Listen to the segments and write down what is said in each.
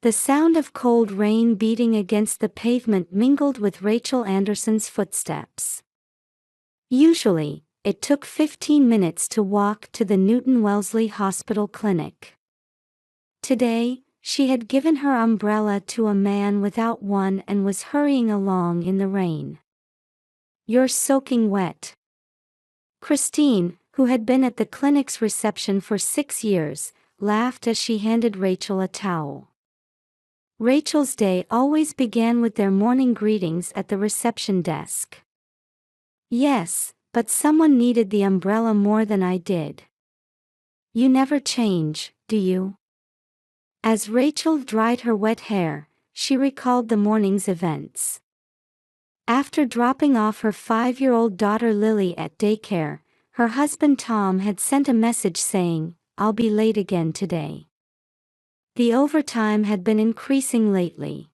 The sound of cold rain beating against the pavement mingled with Rachel Anderson's footsteps. Usually, it took 15 minutes to walk to the Newton Wellesley Hospital clinic. Today, she had given her umbrella to a man without one and was hurrying along in the rain. "You're soaking wet." Christine, who had been at the clinic's reception for 6 years, laughed as she handed Rachel a towel. Rachel's day always began with their morning greetings at the reception desk. "Yes, but someone needed the umbrella more than I did." "You never change, do you?" As Rachel dried her wet hair, she recalled the morning's events. After dropping off her 5-year-old daughter Lily at daycare, her husband Tom had sent a message saying, "I'll be late again today." The overtime had been increasing lately.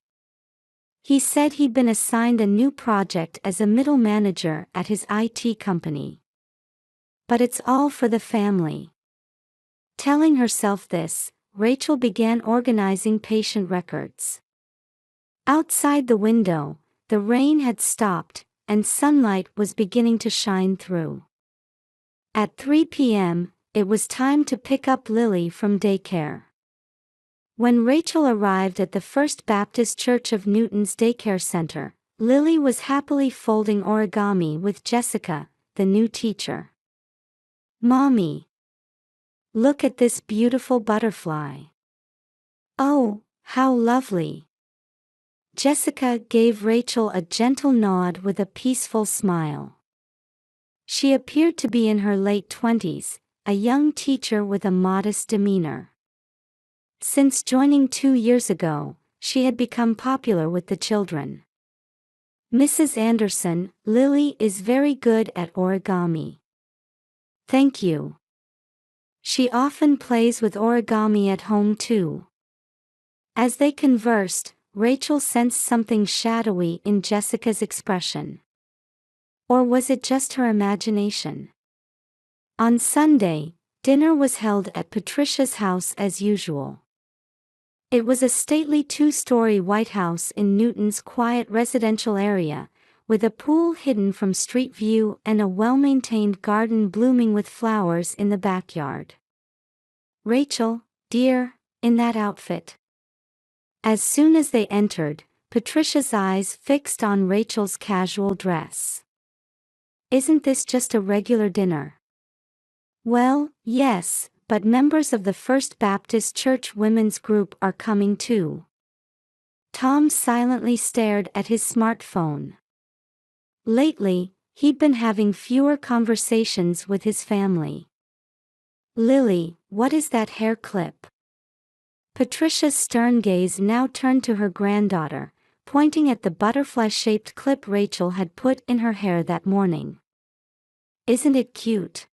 He said he'd been assigned a new project as a middle manager at his IT company. "But it's all for the family." Telling herself this, Rachel began organizing patient records. Outside the window, the rain had stopped, and sunlight was beginning to shine through. At 3 p.m., it was time to pick up Lily from daycare. When Rachel arrived at the First Baptist Church of Newton's daycare center, Lily was happily folding origami with Jessica, the new teacher. "Mommy, look at this beautiful butterfly." "Oh, how lovely." Jessica gave Rachel a gentle nod with a peaceful smile. She appeared to be in her late 20s, a young teacher with a modest demeanor. Since joining 2 years ago, she had become popular with the children. "Mrs. Anderson, Lily is very good at origami." "Thank you." "She often plays with origami at home too." As they conversed, Rachel sensed something shadowy in Jessica's expression. Or was it just her imagination? On Sunday, dinner was held at Patricia's house as usual. It was a stately 2-story white house in Newton's quiet residential area, with a pool hidden from street view and a well-maintained garden blooming with flowers in the backyard. "Rachel, dear, in that outfit." As soon as they entered, Patricia's eyes fixed on Rachel's casual dress. "Isn't this just a regular dinner?" "Well, yes, but members of the First Baptist Church women's group are coming too." Tom silently stared at his smartphone. Lately, he'd been having fewer conversations with his family. "Lily, what is that hair clip?" Patricia's stern gaze now turned to her granddaughter, pointing at the butterfly-shaped clip Rachel had put in her hair that morning. "Isn't it cute?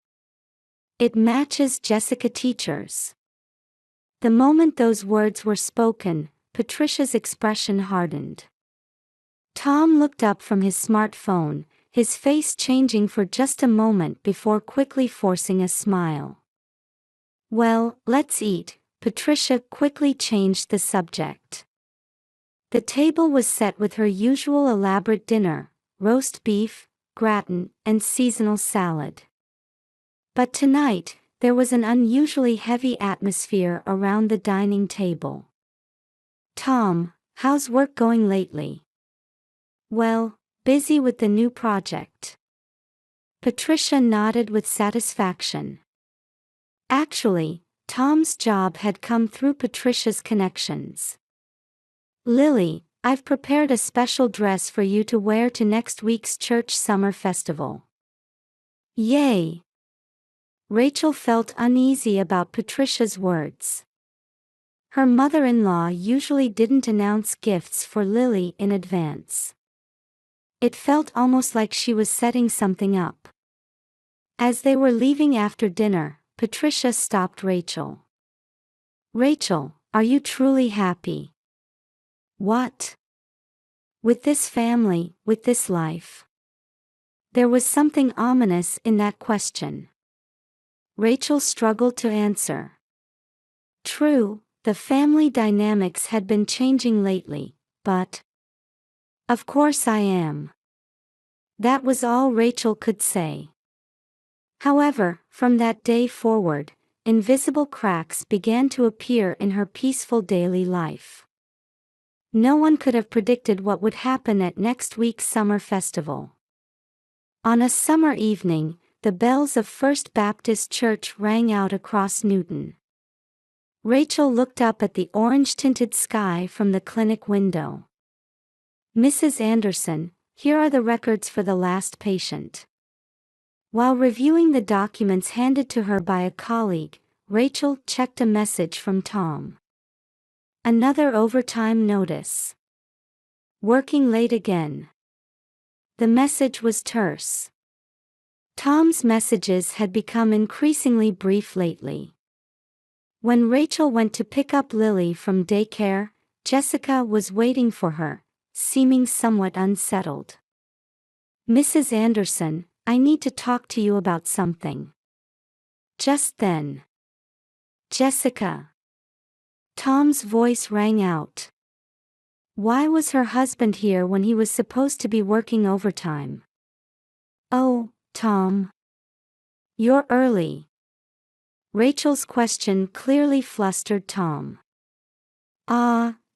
It matches Jessica Teacher's." The moment those words were spoken, Patricia's expression hardened. Tom looked up from his smartphone, his face changing for just a moment before quickly forcing a smile. "Well, let's eat." Patricia quickly changed the subject. The table was set with her usual elaborate dinner: roast beef, gratin, and seasonal salad. But tonight, there was an unusually heavy atmosphere around the dining table. "Tom, how's work going lately?" "Well, busy with the new project." Patricia nodded with satisfaction. Actually, Tom's job had come through Patricia's connections. "Lily, I've prepared a special dress for you to wear to next week's church summer festival." "Yay!" Rachel felt uneasy about Patricia's words. Her mother-in-law usually didn't announce gifts for Lily in advance. It felt almost like she was setting something up. As they were leaving after dinner, Patricia stopped Rachel. "Rachel, are you truly happy?" "What?" "With this family, with this life?" There was something ominous in that question. Rachel struggled to answer. "True, The family dynamics had been changing lately, but... Of course I am. That was all Rachel could say. However, from that day forward, invisible cracks began to appear in her peaceful daily life. No one could have predicted what would happen at next week's summer festival. On a summer evening, the bells of First Baptist Church rang out across Newton. Rachel looked up at the orange-tinted sky from the clinic window. "Mrs. Anderson, here are the records for the last patient." While reviewing the documents handed to her by a colleague, Rachel checked a message from Tom. Another overtime notice. Working late again. The message was terse. Tom's messages had become increasingly brief lately. When Rachel went to pick up Lily from daycare, Jessica was waiting for her, seeming somewhat unsettled. "Mrs. Anderson, I need to talk to you about something." Just then. "Jessica." Tom's voice rang out. Why was her husband here when he was supposed to be working overtime? "Oh, Tom. You're early." Rachel's question clearly flustered Tom.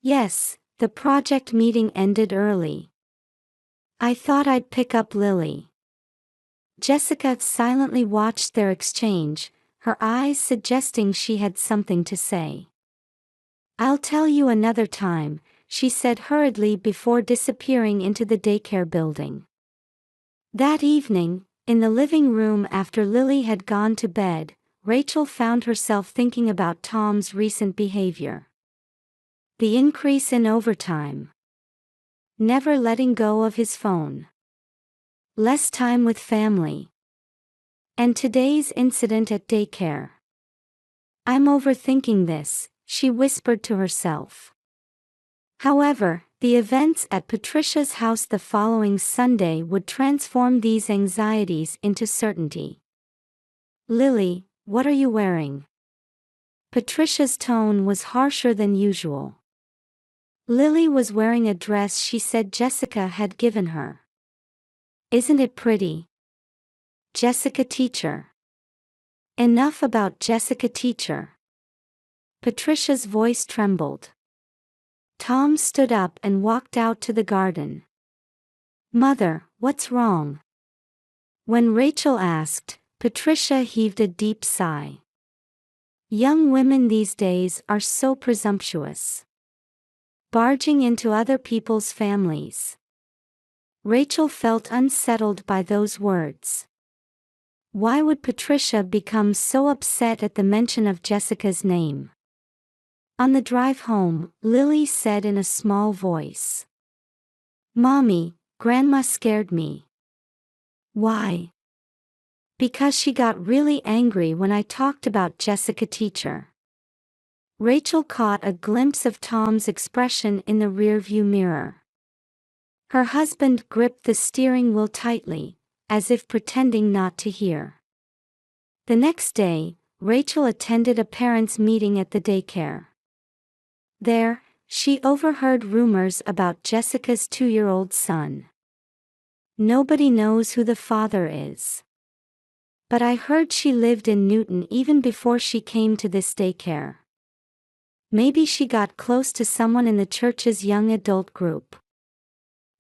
Yes, the project meeting ended early. I thought I'd pick up Lily." Jessica silently watched their exchange, her eyes suggesting she had something to say. "I'll tell you another time," she said hurriedly before disappearing into the daycare building. That evening, in the living room after Lily had gone to bed, Rachel found herself thinking about Tom's recent behavior. The increase in overtime. Never letting go of his phone. Less time with family. And today's incident at daycare. "I'm overthinking this," she whispered to herself. However, the events at Patricia's house the following Sunday would transform these anxieties into certainty. "Lily, what are you wearing?" Patricia's tone was harsher than usual. Lily was wearing a dress she said Jessica had given her. "Isn't it pretty?" "Jessica teacher." "Enough about Jessica teacher." Patricia's voice trembled. Tom stood up and walked out to the garden. "Mother, what's wrong?" When Rachel asked, Patricia heaved a deep sigh. Young women these days are so presumptuous. Barging into other people's families. Rachel felt unsettled by those words. Why would Patricia become so upset at the mention of Jessica's name? On the drive home, Lily said in a small voice. "Mommy, Grandma scared me." "Why?" "Because she got really angry when I talked about Jessica teacher." Rachel caught a glimpse of Tom's expression in the rearview mirror. Her husband gripped the steering wheel tightly, as if pretending not to hear. The next day, Rachel attended a parents' meeting at the daycare. There, she overheard rumors about Jessica's 2-year-old son. "Nobody knows who the father is. But I heard she lived in Newton even before she came to this daycare. Maybe she got close to someone in the church's young adult group."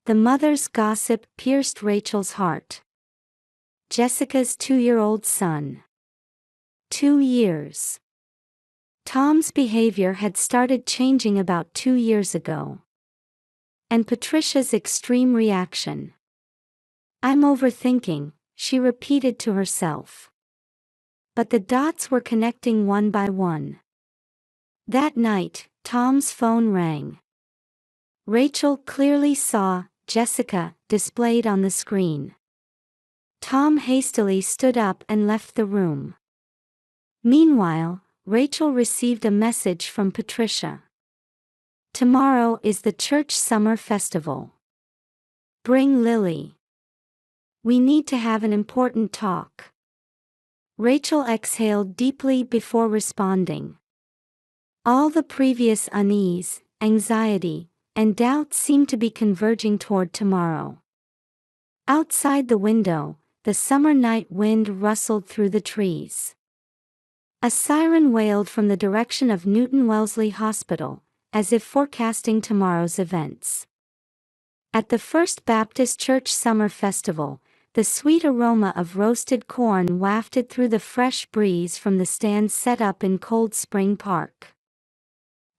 The mother's gossip pierced Rachel's heart. Jessica's 2-year-old son. 2 years. Tom's behavior had started changing about 2 years ago. And Patricia's extreme reaction. "I'm overthinking," she repeated to herself. But the dots were connecting one by one. That night, Tom's phone rang. Rachel clearly saw Jessica displayed on the screen. Tom hastily stood up and left the room. Meanwhile, Rachel received a message from Patricia. "Tomorrow is the church summer festival. Bring Lily. We need to have an important talk." Rachel exhaled deeply before responding. All the previous unease, anxiety, and doubt seemed to be converging toward tomorrow. Outside the window, the summer night wind rustled through the trees. A siren wailed from the direction of Newton Wellesley Hospital, as if forecasting tomorrow's events. At the First Baptist Church Summer Festival, the sweet aroma of roasted corn wafted through the fresh breeze from the stands set up in Cold Spring Park.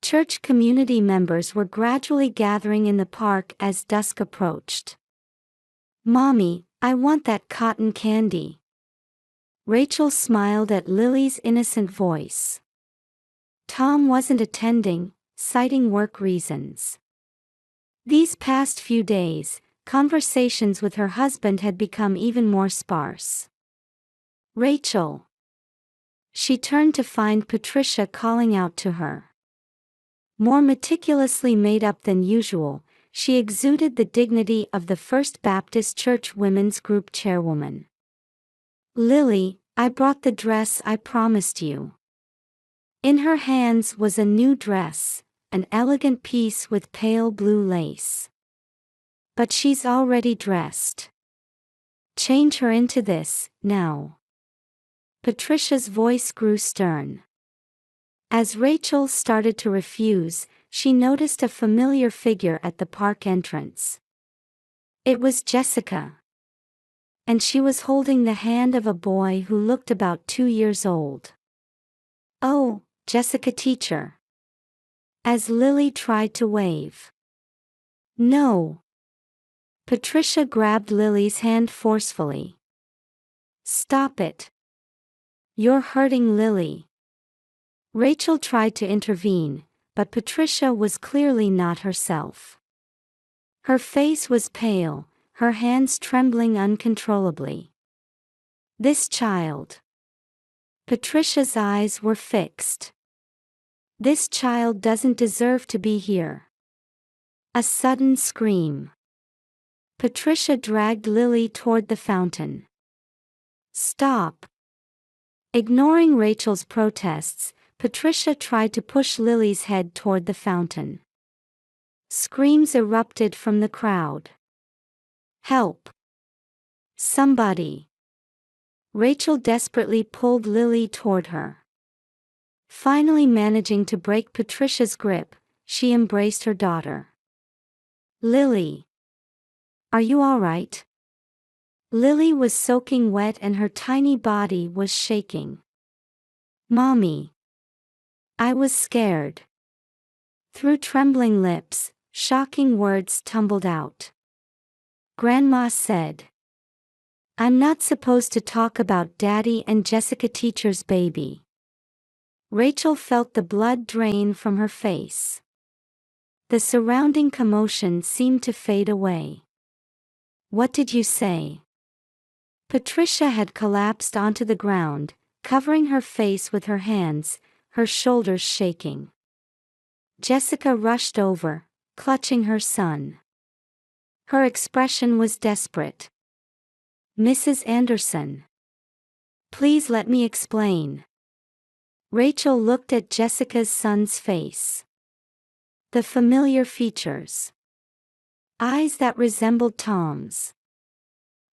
Church community members were gradually gathering in the park as dusk approached. "Mommy, I want that cotton candy." Rachel smiled at Lily's innocent voice. Tom wasn't attending, citing work reasons. These past few days, conversations with her husband had become even more sparse. "Rachel." She turned to find Patricia calling out to her. More meticulously made up than usual, she exuded the dignity of the First Baptist Church Women's Group chairwoman. "Lily, I brought the dress I promised you." In her hands was a new dress, an elegant piece with pale blue lace. "But she's already dressed. Change her into this, now." Patricia's voice grew stern. As Rachel started to refuse, she noticed a familiar figure at the park entrance. It was Jessica. And she was holding the hand of a boy who looked about 2 years old. "Oh, Jessica teacher." As Lily tried to wave. "No." Patricia grabbed Lily's hand forcefully. "Stop it. You're hurting Lily." Rachel tried to intervene, but Patricia was clearly not herself. Her face was pale, her hands trembling uncontrollably. "This child." Patricia's eyes were fixed. "This child doesn't deserve to be here." A sudden scream. Patricia dragged Lily toward the fountain. "Stop." Ignoring Rachel's protests, Patricia tried to push Lily's head toward the fountain. Screams erupted from the crowd. "Help! Somebody!" Rachel desperately pulled Lily toward her. Finally managing to break Patricia's grip, she embraced her daughter. "Lily! Are you all right?" Lily was soaking wet and her tiny body was shaking. "Mommy. I was scared." Through trembling lips, shocking words tumbled out. Grandma said, "I'm not supposed to talk about Daddy and Jessica teacher's baby." Rachel felt the blood drain from her face. The surrounding commotion seemed to fade away. "What did you say?" Patricia had collapsed onto the ground, covering her face with her hands, her shoulders shaking. Jessica rushed over, clutching her son. Her expression was desperate. "Mrs. Anderson. Please let me explain." Rachel looked at Jessica's son's face. The familiar features. Eyes that resembled Tom's.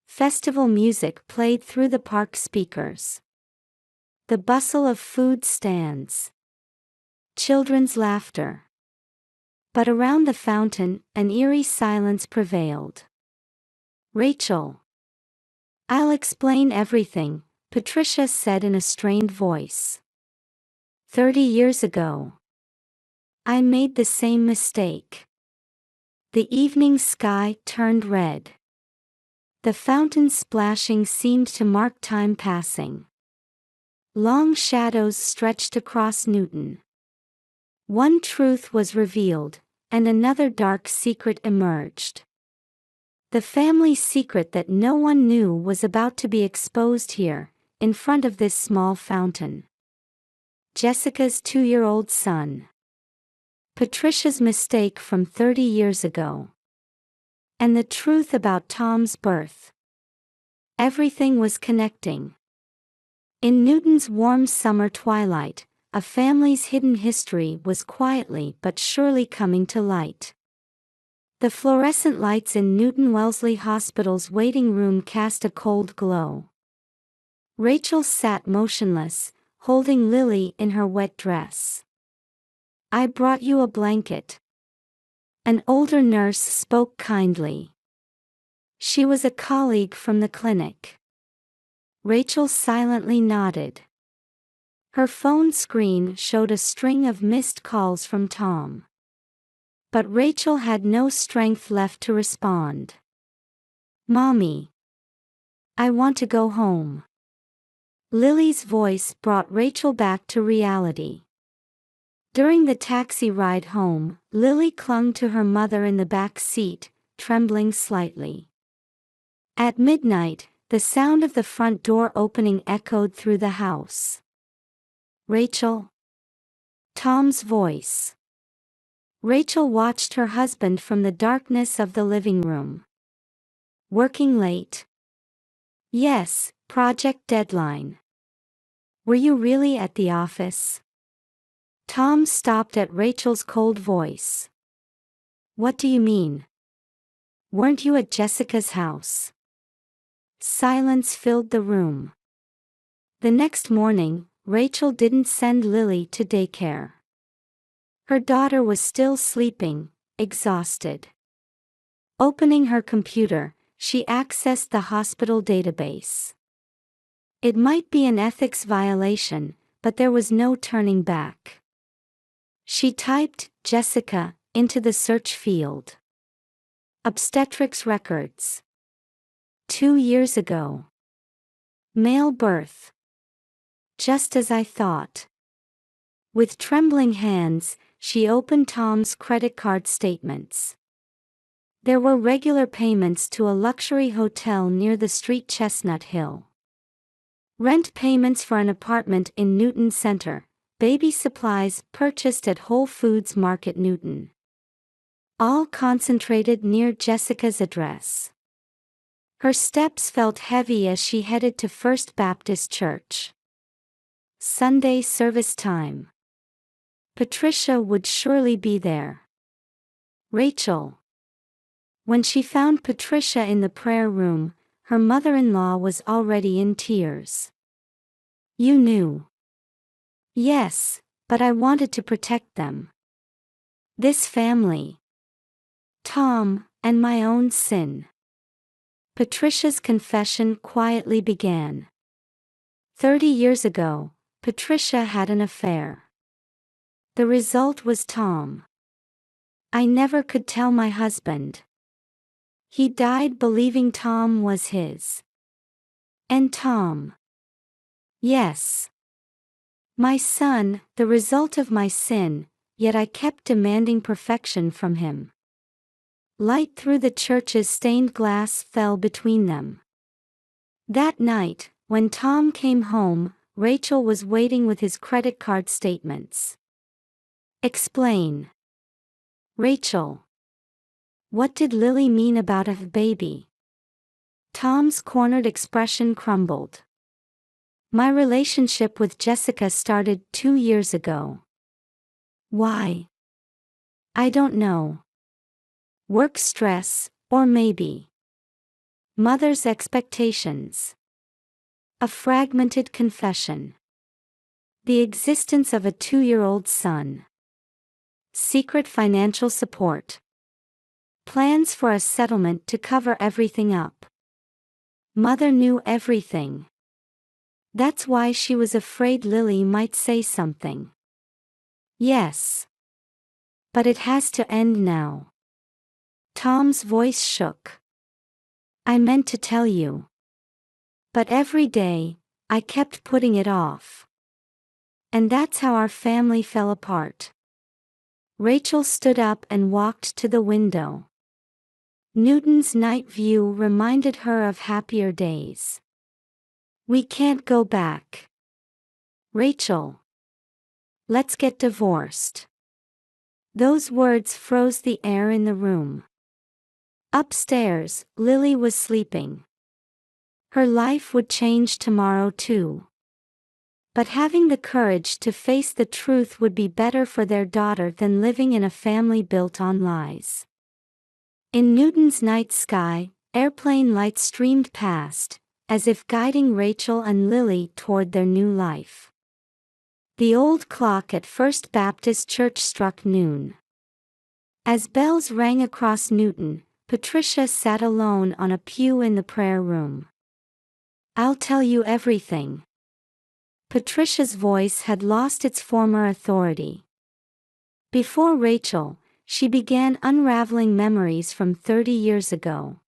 Festival music played through the park speakers. The bustle of food stands. Children's laughter. But around the fountain, an eerie silence prevailed. "Rachel." "I'll explain everything," Patricia said in a strained voice. 30 years ago. I made the same mistake." The evening sky turned red. The fountain splashing seemed to mark time passing. Long shadows stretched across Newton. One truth was revealed, and another dark secret emerged. The family secret that no one knew was about to be exposed here, in front of this small fountain. Jessica's 2-year-old son. Patricia's mistake from 30 years ago. And the truth about Tom's birth. Everything was connecting. In Newton's warm summer twilight, a family's hidden history was quietly but surely coming to light. The fluorescent lights in Newton Wellesley Hospital's waiting room cast a cold glow. Rachel sat motionless, holding Lily in her wet dress. "I brought you a blanket." An older nurse spoke kindly. She was a colleague from the clinic. Rachel silently nodded. Her phone screen showed a string of missed calls from Tom. But Rachel had no strength left to respond. "Mommy, I want to go home." Lily's voice brought Rachel back to reality. During the taxi ride home, Lily clung to her mother in the back seat, trembling slightly. At midnight, the sound of the front door opening echoed through the house. "Rachel?" Tom's voice. Rachel watched her husband from the darkness of the living room. "Working late?" "Yes, project deadline." "Were you really at the office?" Tom stopped at Rachel's cold voice. "What do you mean? Weren't you at Jessica's house?" Silence filled the room. The next morning, Rachel didn't send Lily to daycare. Her daughter was still sleeping, exhausted. Opening her computer, she accessed the hospital database. It might be an ethics violation, but there was no turning back. She typed "Jessica" into the search field. Obstetrics records. 2 years ago. Male birth. Just as I thought. With trembling hands, she opened Tom's credit card statements. There were regular payments to a luxury hotel near the street Chestnut Hill. Rent payments for an apartment in Newton Center. Baby supplies purchased at Whole Foods Market Newton. All concentrated near Jessica's address. Her steps felt heavy as she headed to First Baptist Church. Sunday service time. Patricia would surely be there. Rachel. When she found Patricia in the prayer room, her mother-in-law was already in tears. "You knew." "Yes, but I wanted to protect them. This family. Tom, and my own sin." Patricia's confession quietly began. 30 years ago, Patricia had an affair. The result was Tom. "I never could tell my husband. He died believing Tom was his. And Tom. Yes. My son, the result of my sin, yet I kept demanding perfection from him." Light through the church's stained glass fell between them. That night, when Tom came home, Rachel was waiting with his credit card statements. "Explain." "Rachel. What did Lily mean about a baby?" Tom's cornered expression crumbled. "My relationship with Jessica started 2 years ago." "Why?" "I don't know. Work stress, or maybe mother's expectations." A fragmented confession. The existence of a 2-year-old son. Secret financial support. Plans for a settlement to cover everything up. Mother knew everything. That's why she was afraid Lily might say something. "Yes. But it has to end now." Tom's voice shook. "I meant to tell you. But every day, I kept putting it off. And that's how our family fell apart." Rachel stood up and walked to the window. Newton's night view reminded her of happier days. "We can't go back. Rachel. Let's get divorced." Those words froze the air in the room. Upstairs, Lily was sleeping. Her life would change tomorrow too. But having the courage to face the truth would be better for their daughter than living in a family built on lies. In Newton's night sky, airplane lights streamed past, as if guiding Rachel and Lily toward their new life. The old clock at First Baptist Church struck noon. As bells rang across Newton, Patricia sat alone on a pew in the prayer room. "I'll tell you everything." Patricia's voice had lost its former authority. Before Rachel, she began unraveling memories from 30 years ago.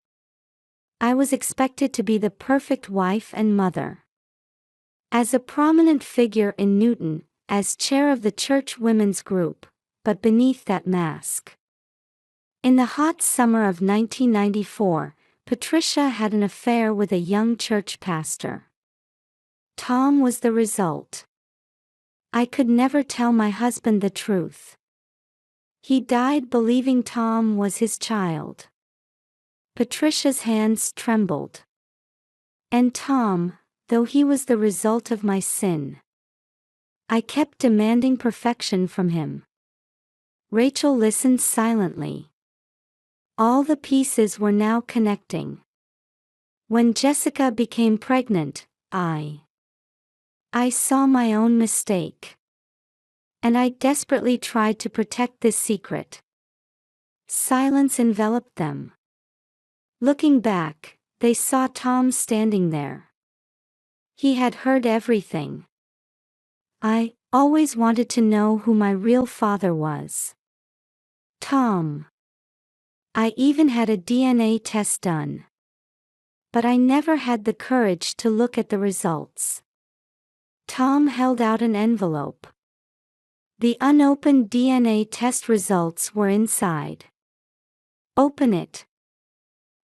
"I was expected to be the perfect wife and mother. As a prominent figure in Newton, as chair of the church women's group, but beneath that mask. In the hot summer of 1994, Patricia had an affair with a young church pastor. Tom was the result. I could never tell my husband the truth. He died believing Tom was his child." Patricia's hands trembled. "And Tom, though he was the result of my sin, I kept demanding perfection from him." Rachel listened silently. All the pieces were now connecting. When Jessica became pregnant, I saw my own mistake. And I desperately tried to protect this secret. Silence enveloped them. Looking back, they saw Tom standing there. He had heard everything. "I always wanted to know who my real father was. Tom. I even had a DNA test done. But I never had the courage to look at the results." Tom held out an envelope. The unopened DNA test results were inside. "Open it."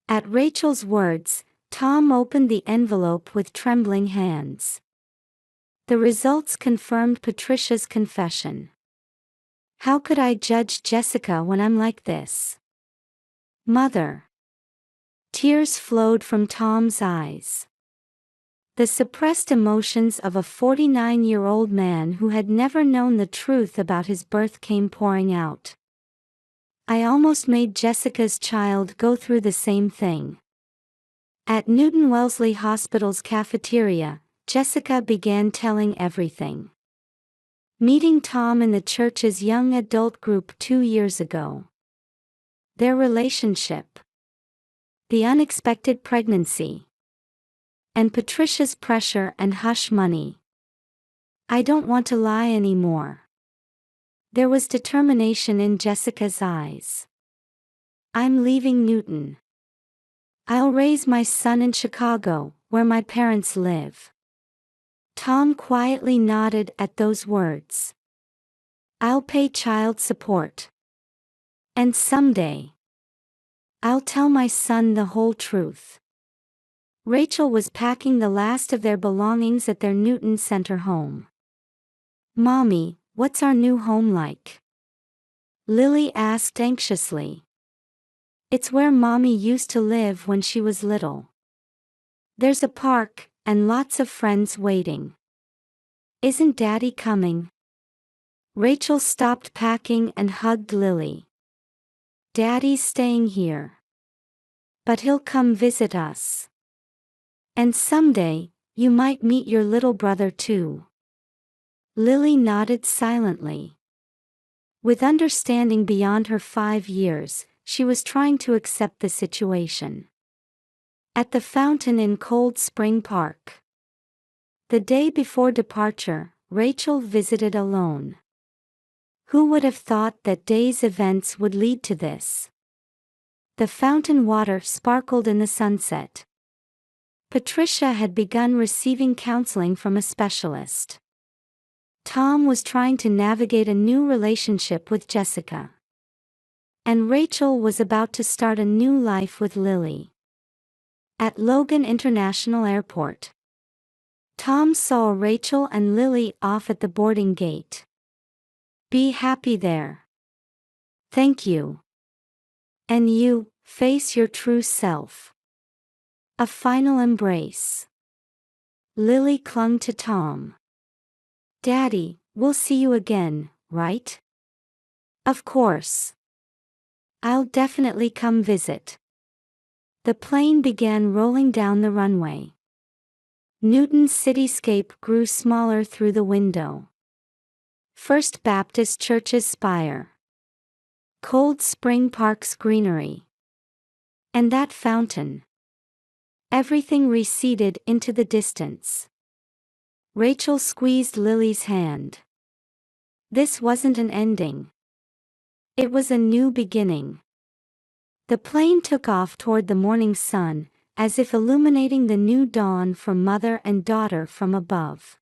At Rachel's words, Tom opened the envelope with trembling hands. The results confirmed Patricia's confession. "How could I judge Jessica when I'm like this? Mother." Tears flowed from Tom's eyes. The suppressed emotions of a 49-year-old man who had never known the truth about his birth came pouring out. "I almost made Jessica's child go through the same thing." At Newton Wellesley Hospital's cafeteria, Jessica began telling everything. Meeting Tom in the church's young adult group 2 years ago. Their relationship. The unexpected pregnancy. And Patricia's pressure and hush money. "I don't want to lie anymore." There was determination in Jessica's eyes. "I'm leaving Newton. I'll raise my son in Chicago, where my parents live." Tom quietly nodded at those words. "I'll pay child support. And someday, I'll tell my son the whole truth." Rachel was packing the last of their belongings at their Newton Center home. "Mommy, what's our new home like?" Lily asked anxiously. "It's where Mommy used to live when she was little. There's a park, and lots of friends waiting." "Isn't Daddy coming?" Rachel stopped packing and hugged Lily. "Daddy's staying here. But he'll come visit us. And someday, you might meet your little brother too." Lily nodded silently. With understanding beyond her 5 years, she was trying to accept the situation. At the fountain in Cold Spring Park. The day before departure, Rachel visited alone. Who would have thought that day's events would lead to this? The fountain water sparkled in the sunset. Patricia had begun receiving counseling from a specialist. Tom was trying to navigate a new relationship with Jessica. And Rachel was about to start a new life with Lily. At Logan International Airport, Tom saw Rachel and Lily off at the boarding gate. "Be happy there. Thank you. And you, face your true self." A final embrace. Lily clung to Tom. Daddy, we'll see you again, right? Of course. I'll definitely come visit. The plane began rolling down the runway. Newton's cityscape grew smaller through the window. First Baptist Church's spire. Cold Spring Park's greenery. And that fountain. Everything receded into the distance. Rachel squeezed Lily's hand. This wasn't an ending. It was a new beginning. The plane took off toward the morning sun, as if illuminating the new dawn for mother and daughter from above.